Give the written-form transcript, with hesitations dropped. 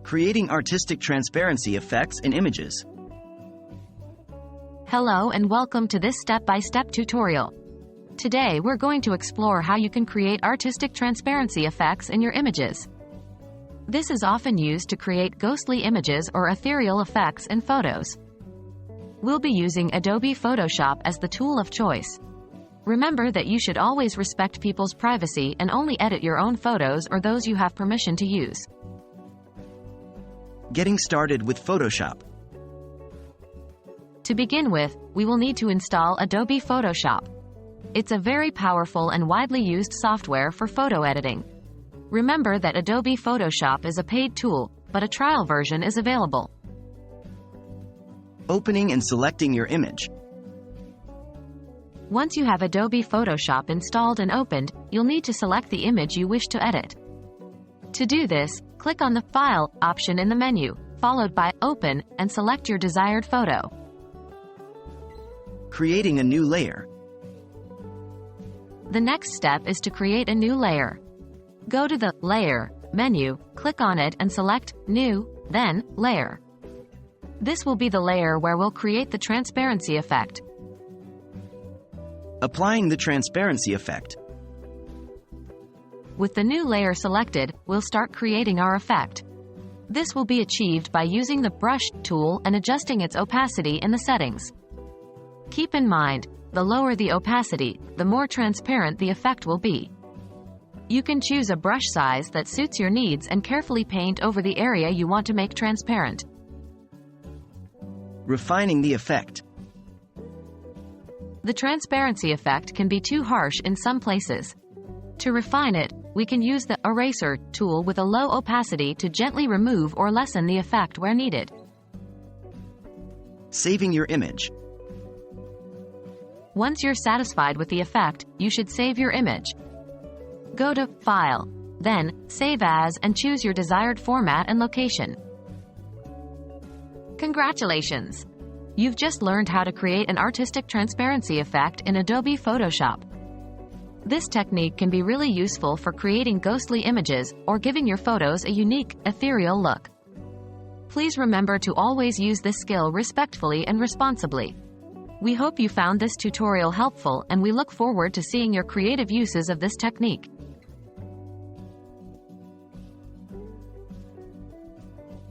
Creating artistic transparency effects in images. Hello and welcome to this step-by-step tutorial. Today we're going to explore how you can create artistic transparency effects in your images. This is often used to create ghostly images or ethereal effects in photos. We'll be using Adobe Photoshop as the tool of choice. Remember that you should always respect people's privacy and only edit your own photos or those you have permission to use. Getting started with Photoshop. To begin with, we will need to install Adobe Photoshop. It's a very powerful and widely used software for photo editing. Remember that Adobe Photoshop is a paid tool, but a trial version is available. Opening and selecting your image. Once you have Adobe Photoshop installed and opened, you'll need to select the image you wish to edit. To do this, click on the File option in the menu, followed by Open, and select your desired photo. Creating a new layer. The next step is to create a new layer. Go to the Layer menu, click on it and select New, then Layer. This will be the layer where we'll create the transparency effect. Applying the transparency effect. With the new layer selected, we'll start creating our effect. This will be achieved by using the Brush tool and adjusting its opacity in the settings. Keep in mind, the lower the opacity, the more transparent the effect will be. You can choose a brush size that suits your needs and carefully paint over the area you want to make transparent. Refining the effect. The transparency effect can be too harsh in some places. To refine it, we can use the Eraser tool with a low opacity to gently remove or lessen the effect where needed. Saving your image. Once you're satisfied with the effect, you should save your image. Go to File, then Save As and choose your desired format and location. Congratulations! You've just learned how to create an artistic transparency effect in Adobe Photoshop. This technique can be really useful for creating ghostly images or giving your photos a unique, ethereal look. Please remember to always use this skill respectfully and responsibly. We hope you found this tutorial helpful and we look forward to seeing your creative uses of this technique.